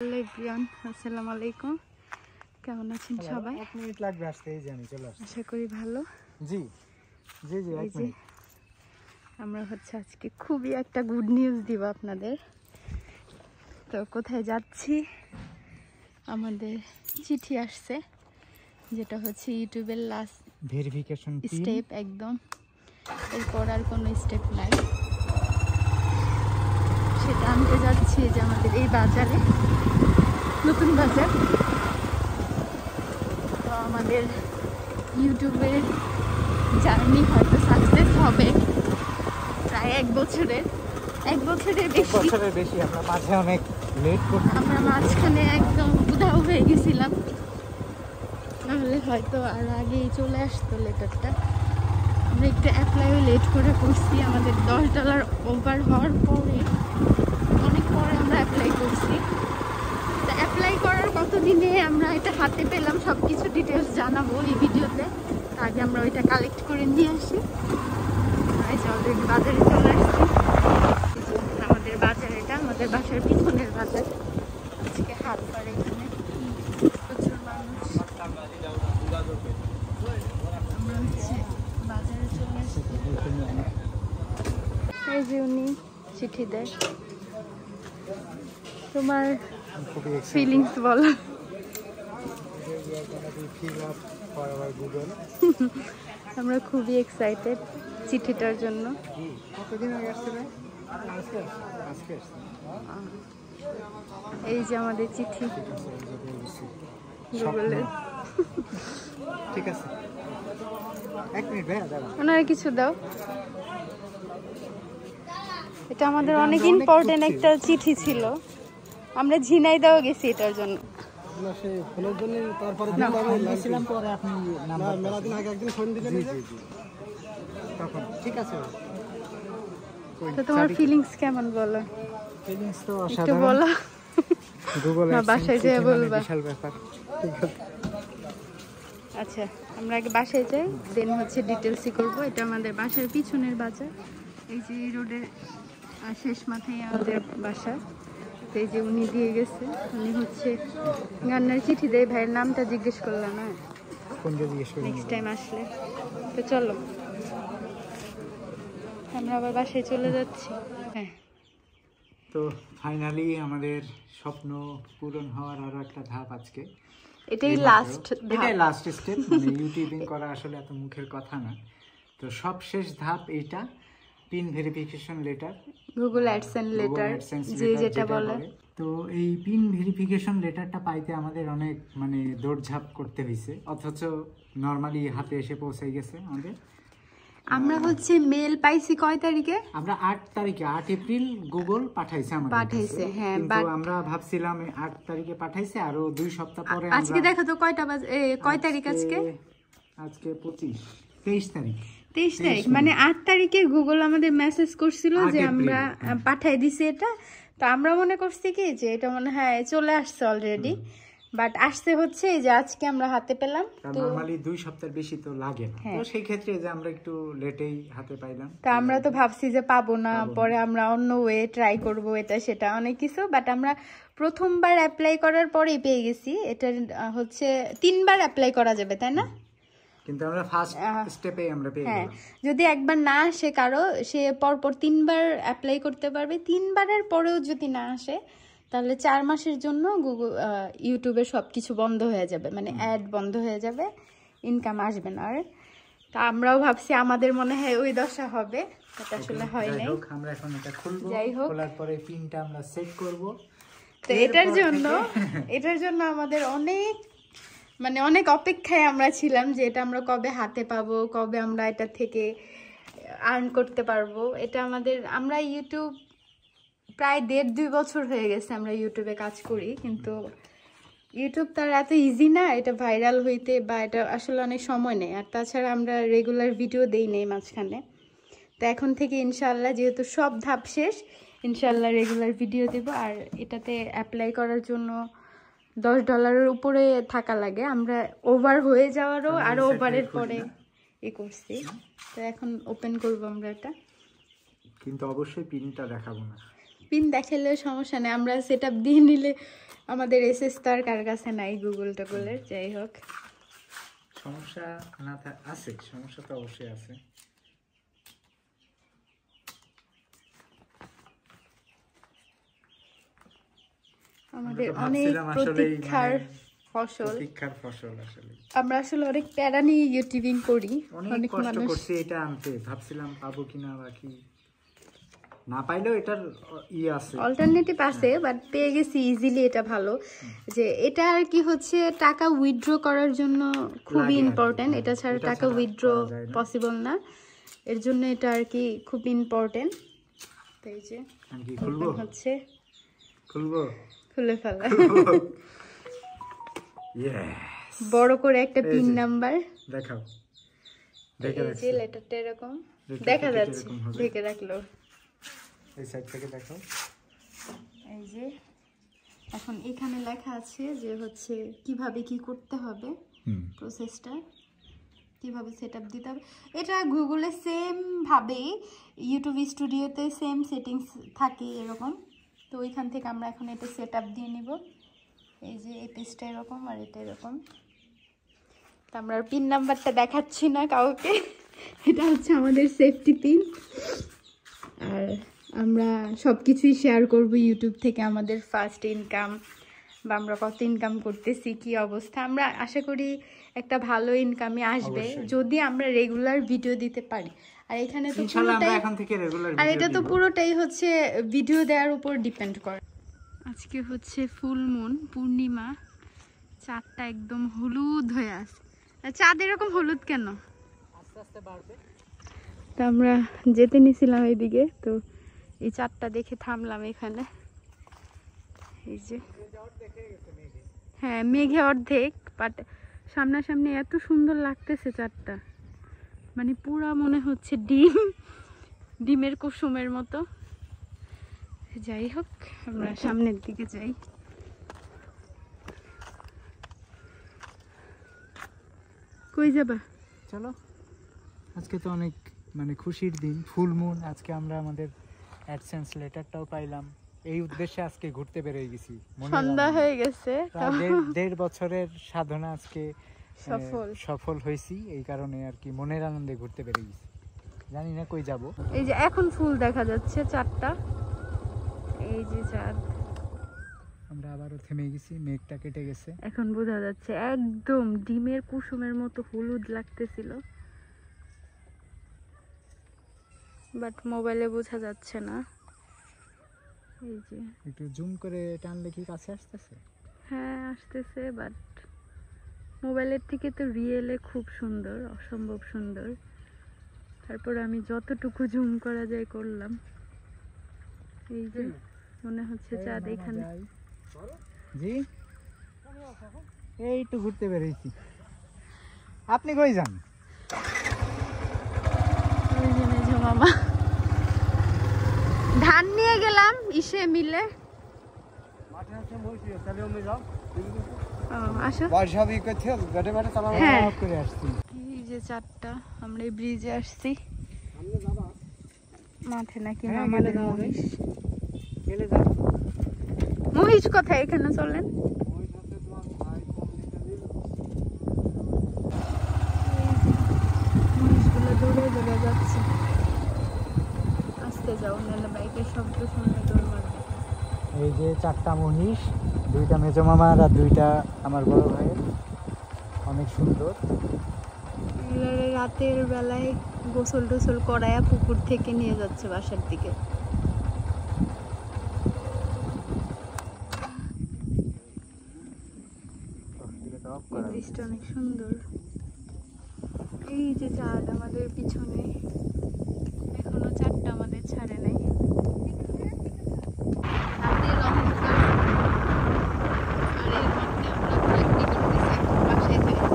Hello everyone, আসসালামু আলাইকুম। কেমন আছেন সবাই? 1 মিনিট লাগবে আসতে, এই যে আমি চলে আসছি। আশা করি ভালো। জি জি জি, 1 মিনিট। আমরা আজকে খুবই একটা গুড নিউজ দিব আপনাদের। তো কোথায় যাচ্ছি? আমাদের চিঠি আসছে, যেটা হচ্ছে ইউটিউবের লাস্ট ভেরিফিকেশন স্টেপ একদম। এরপর আর কোনো স্টেপ নাই। সেটা আনতে যাচ্ছি যে আমাদের এই বাজারে, নতুন বাজার। তো আমাদের ইউটিউবের জার্নি হয়তো সাকসেস হবে প্রায় এক বছরের বেশি। আমরা মাঝে অনেক লেট করছি। আমরা মাঝখানে একদম উধাও হয়ে গেছিলাম, নাহলে হয়তো আর আগেই চলে আসতো লেটারটা। আমরা একটু অ্যাপ্লাইও লেট করে করছি, আমাদের $10 ওভার হওয়ার পরে, অনেক পরে আমরা অ্যাপ্লাই করছি। তো অ্যাপ্লাই করার কতদিনে আমরা এটা হাতে পেলাম সব কিছু ডিটেলস জানাবো এই ভিডিওতে। আগে আমরা ওইটা কালেক্ট করে নিয়ে আসি। অলরেডি বাজারে চলে আসছি। আমাদের বাজার, এটা আমাদের বাসার পিছনের বাজার। আজকে হাট করে, এখানে প্রচুর মানুষ। আমরা বাজারে চলে আসছি। এই যে উনি চিঠি দেয়। তোমার ফিলিংস বলো। আমরা খুবই এক্সাইটেড চিঠিটার জন্য। এই যে আমাদের চিঠি গুগলে। ঠিক আছে, 1 মিনিট ভাইয়া দাঁড়ান। ওনারা কিছু দাও। এটা আমাদের অনেক ইম্পর্টেন্ট একটা চিঠি ছিল। আমরা ঝিনাইদহ গেছি এটার জন্য। তো তোমার ফিলিংস কেমন বলো? ফিলিংস তো একটু অসাধারণ। বলো। গুগল বাসায় যেয়ে বলবা। বিশাল ব্যাপার। ঠিক আছে, আচ্ছা, আমরা আগে বাসায় যাই, দেন ডিটেলসই করবো। এটা আমাদের বাসার পিছনের বাজার। এই যে এই রোডের শেষ মাথায় আমাদের বাসা। এই যে উনি দিয়ে গেছে, উনি গান্নার চিঠি দেয়। ভাইয়ের নামটা জিজ্ঞেস করলাম না, কোনটা জিজ্ঞেস করি? নেক্সট টাইম আসলে। তো চলো, আমরা আবার বাসায় চলে যাচ্ছি। হ্যাঁ, তো ফাইনালি আমাদের স্বপ্ন পূরণ হওয়ার আরো একটা ধাপ আজকে। এটাই লাস্ট স্টেপ। মানে ইউটিউবিং করা আসলে এত মুখের কথা না। তো সব শেষ ধাপ এইটা, pin verification letter, Google AdSense letter, যে যেটা বলে। তো এই পিন ভেরিফিকেশন লেটারটা পাইতে আমাদের অনেক দৌড়ঝাঁপ করতে হয়েছে, অথচ নরমালি হাতে এসে পৌঁছে গেছে আমাদের। আমরা মেল পাইছি কয় তারিখে? আমরা 8 তারিখে, 8 এপ্রিল গুগল পাঠাইছে আমাদের। হ্যাঁ, কিন্তু আমরা ভাবছিলাম 8 তারিখে পাঠাইছে, আরো 2 সপ্তাহ পরে। আজকে দেখো তো কয়টা বাজে, কয় তারিখ আজকে? 23 তারিখ। 23 তারিখ, মানে 8 তারিখে গুগল আমাদের মেসেজ করছিল যে আমরা পাঠাই দিছি এটা। তো আমরা মনে করছি কি যে এটা মনে হয় চলে আসছে অলরেডি, বাট আসছে এই যে আজকে আমরা হাতে পেলাম। তো নরমালি 2 সপ্তাহ বেশি তো লাগে না, তো সেই ক্ষেত্রে যে আমরা একটু লেটেই হাতে পাইলাম। তো আমরা তো ভাবছি যে পাবো না, পরে আমরা অন্য ওয়ে ট্রাই করব, এটা সেটা অনেক কিছু। বাট আমরা প্রথমবার অ্যাপ্লাই করার পরেই পেয়ে গেছি। এটা 3বার অ্যাপ্লাই করা যাবে, তাই না? কিন্তু আমরা ফার্স্ট স্টেপে আমরা পেয়ে গেলাম। যদি একবার না আসে কারো, সে পরপর 3বার অ্যাপ্লাই করতে পারবে। 3বারের পরেও যদি না আসে, তাহলে 4 মাসের জন্য গুগল ইউটিউবে সবকিছু বন্ধ হয়ে যাবে, মানে অ্যাড বন্ধ হয়ে যাবে, ইনকাম আসবে না আর। তা আমরাও ভাবছি আমাদের মনে হয় ওই দশা হবে, এটা আসলে হয় নাই। আমরা এখন এটা খুলবো, যাই হোক, খোলার পরে পিনটা আমরা সেট করব। তো এটার জন্য আমাদের অনেক অপেক্ষায় আমরা ছিলাম যে এটা আমরা কবে হাতে পাবো, কবে আমরা এটা থেকে আর্ন করতে পারবো। এটা আমরা ইউটিউব প্রায় 1.5-2 বছর হয়ে গেছে আমরা ইউটিউবে কাজ করি, কিন্তু ইউটিউব তার এত ইজি না এটা ভাইরাল হইতে, বা এটা আসলে অনেক সময় নেই। আর তাছাড়া আমরা রেগুলার ভিডিও দেই নেই মাঝখানে। তো এখন থেকে ইনশাল্লাহ, যেহেতু সব ধাপ শেষ, ইনশাল্লাহ রেগুলার ভিডিও দেব। আর এটাতে অ্যাপ্লাই করার জন্য $10 উপরে থাকা লাগে। আমরা ওভার হয়ে যাওয়ারও আরো ওভারের পরে করছি। তো এখন ওপেন করবো আমরা এটা, কিন্তু অবশ্যই পিনটা দেখাবো না। পিন দেখালেও সমস্যা নেই, আমরা সেটআপ দিয়ে নিলে আমাদের এসএস তার কার কাছে নাই গুগল টুগলের, যাই হোক। সমস্যা না আছে, সমস্যা তো অবশ্যই আছে। আমাদের অনেক প্রতীক্ষার ফসল, আসলে আমরা আসলে অনেক প্যারা নিয়ে ইউটিউবিং করি, অনেক কষ্ট করছি এটা আনতে, ভাবছিলাম পাবো কিনা বা কি, না পাইলেও এটার আছে, অল্টারনেটিভ আছে, বাট পেয়ে গেছি ইজিলি। এটা ভালো যে এটা আর কি হচ্ছে টাকা উইথড্র করার জন্য খুবই ইম্পর্টেন্ট, এটা ছাড়া টাকা উইথড্র পসিবল না, এর জন্য এটা আর কি খুব ইম্পর্টেন্ট। তাই যে হচ্ছে খুলে ফেলা বড় করে একটা পিন নাম্বার দেখাও, এই যে লেটারটা এরকম দেখা যাচ্ছে, ঢেকে রাখলো, এই সাইড থেকে দেখাও। এই যে এখন এখানে লেখা আছে যে হচ্ছে কিভাবে কি করতে হবে, প্রসেসটা কিভাবে সেটআপ দিতে হবে। এটা গুগলে সেম ভাবে ইউটিউব স্টুডিওতে সেম সেটিংস থাকে এরকম, তো ওইখান থেকে আমরা এখন এটা সেটআপ দিয়ে নিব। এই যে এই পেজটা এরকম আর এটা এরকম, তো আমরা পিন নাম্বারটা দেখাচ্ছি না কাউকে, এটা হচ্ছে আমাদের সেফটি পিন। আর আমরা সব কিছুই শেয়ার করব ইউটিউব থেকে, আমাদের ফার্স্ট ইনকাম বা আমরা কত ইনকাম করতেছি, কি অবস্থা। আমরা আশা করি একটা ভালো ইনকামই আসবে যদি আমরা রেগুলার ভিডিও দিতে পারি। আর এখানে তো পুরোটাই, আর এটা তো পুরোটাই হচ্ছে ভিডিও দেওয়ার উপর ডিপেন্ড করে। আজকে হচ্ছে ফুল মুন, পূর্ণিমা, চাঁদটা একদম হলুদ হয়ে আছে। চাঁদ এরকম হলুদ কেন? আস্তে আস্তে বাড়বে। তো আমরা যেতে নিছিলাম এইদিকে, তো এই চাঁদটা দেখে থামলাম এখানে। এই যে হ্যাঁ মেঘে অর্ধেক, বাট সামনাসামনি এত সুন্দর লাগতেছে চাঁদটা, মানে পুরা মনে হচ্ছে ডিমের কুসুমের মতো। যাই হোক আমরা সামনের দিকে যাই। কই যাবা? চলো, আজকে তো অনেক মানে খুশির দিন, ফুল মুন। আজকে আমরা আমাদের অ্যাডসেন্স লেটারটাও পাইলাম, এই উদ্দেশ্যে আজকে ঘুরতে বের হয়ে গেছি। সন্ধ্যা হয়ে গেছে, 1.5 বছরের সাধনা আজকে সফল হয়েছি, এই কারণে আর কি মনের আনন্দে ঘুরতে বের গেছি। জানি না কই যাব। এই যে এখন ফুল দেখা যাচ্ছে চাঁদটা, এই যে চাঁদ। আমরা আবারও থেমে গেছি, মেঘটা কেটে গেছে, এখন বোঝা যাচ্ছে একদম ডিমের কুসুমের মতো হলুদ লাগতেছিল, বাট মোবাইলে বোঝা যাচ্ছে না। এই যে একটু জুম করে টানলে কি কাছে আসতেছে? হ্যাঁ আসতেছে, বাট মোবাইলের থেকে তো রিয়েলে খুব সুন্দর, অসম্ভব সুন্দর। তারপর আমি যতটুকু জুম করা যায় করলাম। এই যে মনে হচ্ছে চাঁদ এখানে। জি এই তো ঘুরতে বেরিয়েছি। আপনি কই যান? ওই যে মেজো মামা ধান নিয়ে গেলাম ইসে মিলে। আসো হ্যাঁ, এই যে চারটা আমরা এই ব্রিজে আসছি, মাঠে নাকি আমাদের মহিষ। মহিষ কোথায়? এখানে চলেন। মহিষগুলো দৌড়ে দৌড়ে যাচ্ছে, আসতে যাও নাহলে বাইকের শব্দ শুনলে দৌড় মারবে। এই যে 4টা মহিষ, 2টা মেজো মামার আর 2টা আমার বড় ভাইয়ের, অনেক সুন্দর। রাতের বেলায় গোসল টোসল করায়া পুকুর থেকে নিয়ে যাচ্ছে বাসার দিকে। দৃশ্যটা অনেক সুন্দর। এই যে চাঁদ আমাদের পিছনে, এখনো চাঁদটা আমাদের ছাড়ে নাই। রাতের অন্ধকার, আর এর মধ্যে আমরা ঘোরাঘুরি করতেছি, এখন বাসায় যাই।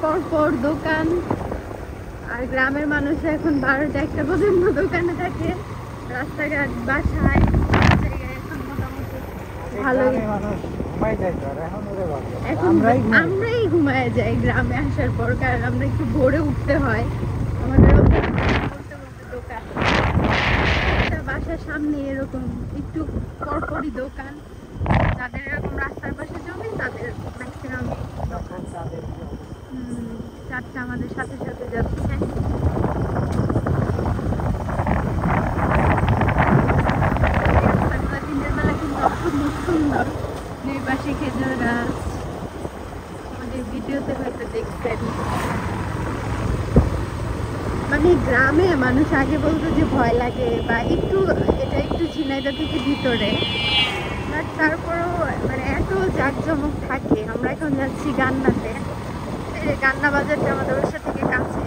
পর পর দোকান। আর গ্রামের মানুষ এখন 12টা 1টা পর্যন্ত দোকানে থাকে, রাস্তাঘাট বাসায় এখন মোটামুটি ভালোই। এখন আমরাই ঘুমায় যাই গ্রামে আসার পর, কারণ আমরা একটু ভোরে উঠতে হয়। আমাদের দোকান বাসার সামনে এরকম একটু পরপরই দোকান। যাদের এরকম রাস্তার পাশে জমি তাদের ম্যাক্সিমাম চারটা আমাদের সাথে সাথে যাচ্ছে। দিনের বেলা কিন্তু অসম্ভব সুন্দর, দুই পাশে খেজুর গাছ। আমাদের ভিডিওতে হয়তো দেখছেন। মানে গ্রামে মানুষ আগে বলতো যে ভয় লাগে বা একটু, এটা একটু ঝিনাইদহ থেকে ভিতরে, বাট তারপরেও মানে এত জাঁকজমক থাকে। আমরা এখন যাচ্ছি গান্নাতে, গান্না বাজারটা আমাদের বাসা থেকে কাছে।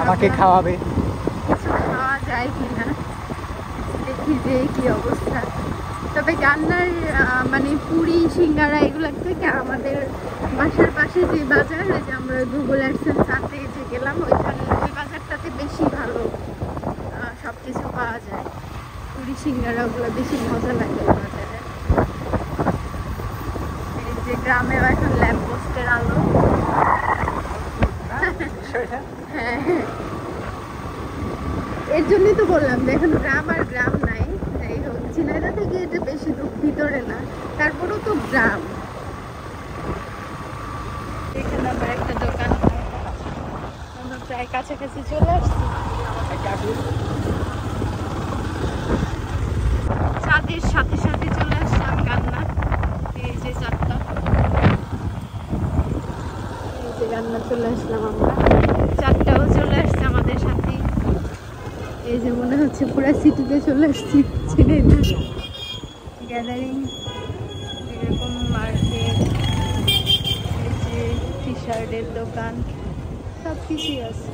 আমাকে খাওয়াবে, কিছু খাওয়া যায় কিনা দেখি যে কি অবস্থা। তবে গান্নার মানে পুরি সিঙ্গারা এগুলোর থেকে আমাদের বাসার পাশে যে বাজার, ওই যে আমরা গুগল অ্যাডসেন্স আনতে যে গেলাম, ওইখানে ওই বাজারটাতে বেশি ভালো সব কিছু পাওয়া যায়। পুরি সিঙ্গারা ওগুলো বেশি মজা লাগে ওই বাজারে। এই যে গ্রামেও এখন ল্যাম্প পোস্টের আলো। হ্যাঁ, এর জন্যই তো বললাম যে এখন গ্রাম আর গ্রাম নাই। যাই হোক, ঝিনাইদহ থেকে এটা বেশি ভিতরে না, তারপরেও তো গ্রাম। এখানে আবার একটা দোকান, আমরা প্রায় কাছাকাছি চলে আসছি। চাঁদের সাথে সাথে চলে আসলাম গান্না। এই যে চারটা, এই যে গান্না চলে আসলাম আমরা। চারটাও চলে আসছে আমাদের সাথে। এই যে মনে হচ্ছে পুরো সিটিতে চলে আসছি। গ্যাদারিং এরকম মার্কেট, এই যে টি শার্টের দোকান, সব কিছুই আছে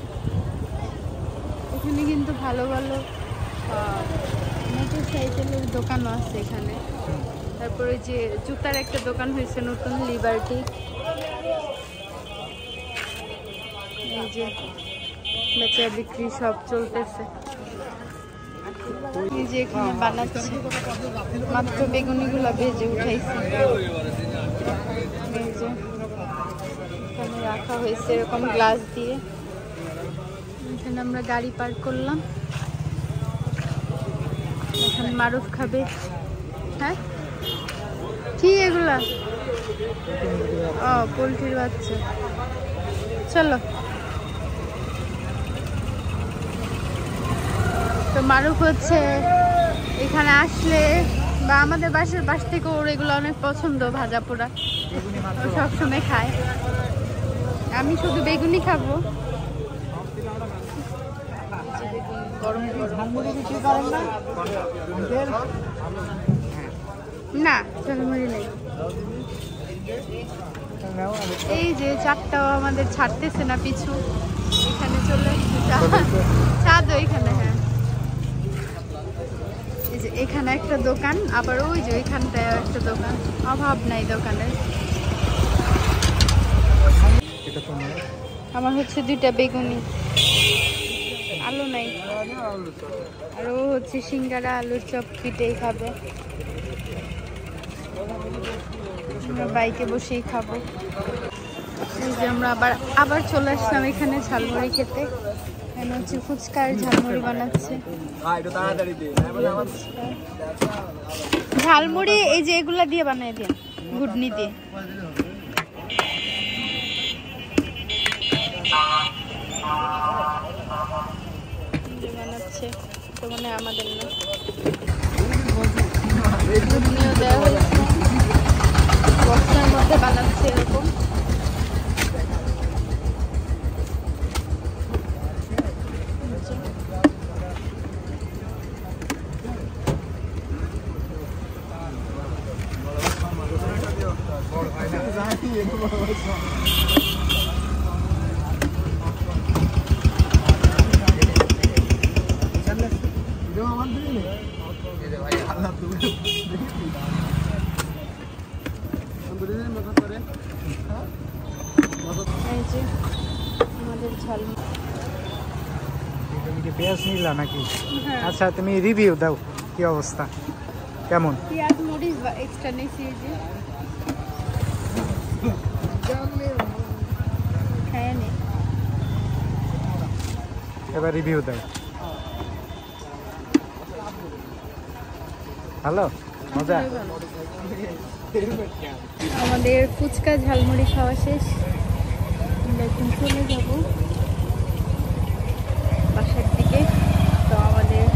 এখানে। কিন্তু ভালো ভালো মোটরসাইকেলের দোকানও আছে এখানে। তারপরে যে জুতার একটা দোকান হয়েছে নতুন, লিবার্টি। এই যে বেচা বিক্রি সব চলতেছে। এই যে এখানে বানাচ্ছে, মাত্র বেগুনিগুলো ভেজে উঠাইছে। এই যে এখানে রাখা হয়েছে এরকম গ্লাস দিয়ে। এখানে আমরা গাড়ি পার্ক করলাম। এখন মারুফ খাবে। হ্যাঁ, কি এগুলা? ও, পোলট্রির বাচ্চা। চলো। তো মারুফ হচ্ছে এখানে আসলে বা আমাদের বাসার পাশ থেকে ওর এগুলো অনেক পছন্দ, ভাজা পোড়া ও সবসময় খায়। আমি শুধু বেগুনি খাবো। না, ঝালমুড়ি নেই। এই যে চারটাও আমাদের ছাড়তেছে না পিছু, এখানে চলে চাঁদ ওইখানে। হ্যাঁ, এই যে এখানে একটা দোকান, আবার ওই যে ওইখানটায় একটা দোকান, অভাব নাই দোকানের। আমার হচ্ছে 2টা বেগুনি, আলু নাই। আর ও হচ্ছে সিঙ্গারা আলুর চপ পিঠেই খাবে। আমরা বাইকে বসেই খাবো। এই যে আমরা আবার চলে আসলাম এখানে ঝালমুড়ি খেতে। এখানে হচ্ছে ফুচকার ঝালমুড়ি বানাচ্ছে। ঝালমুড়ি এই যে এগুলা দিয়ে বানাই দিয়ে, ঘুটনি দিয়ে। বানাচ্ছে তো মানে আমাদের না, ঘুটনিও দেওয়া হয়েছে, বক্সের মধ্যে বানাচ্ছে এরকম। ঝালমুড়ি। তুমি কি পেঁয়াজ নিলা নাকি? হ্যাঁ, আচ্ছা তুমি রিভিউ দাও, কি অবস্থা, কেমন? পেঁয়াজ মরিচ বা এক্সট্রা নিয়েছি এই যে। হ্যাঁ নে। এবার রিভিউ দাও। ভালো, মজা? আমাদের ফুচকা ঝালমুড়ি খাওয়া শেষ, আমরা এখন চলে যাব বাসার দিকে। তো আমাদের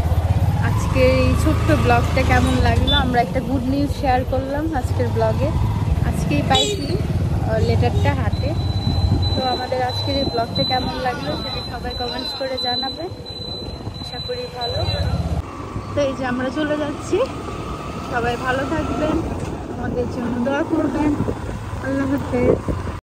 আজকের এই ছোট্ট ব্লগটা কেমন লাগলো, আমরা একটা গুড নিউজ শেয়ার করলাম আজকের ব্লগে। আজকেই পাইছি লেটারটা হাতে। তো আমাদের আজকের এই ব্লগটা কেমন লাগলো সেটা সবাই কমেন্টস করে জানাবে, আশা করি ভালো। তো এই যে আমরা চলে যাচ্ছি, সবাই ভালো থাকবেন, আমাদের জন্য দোয়া করবেন। আল্লাহ হাফেজ।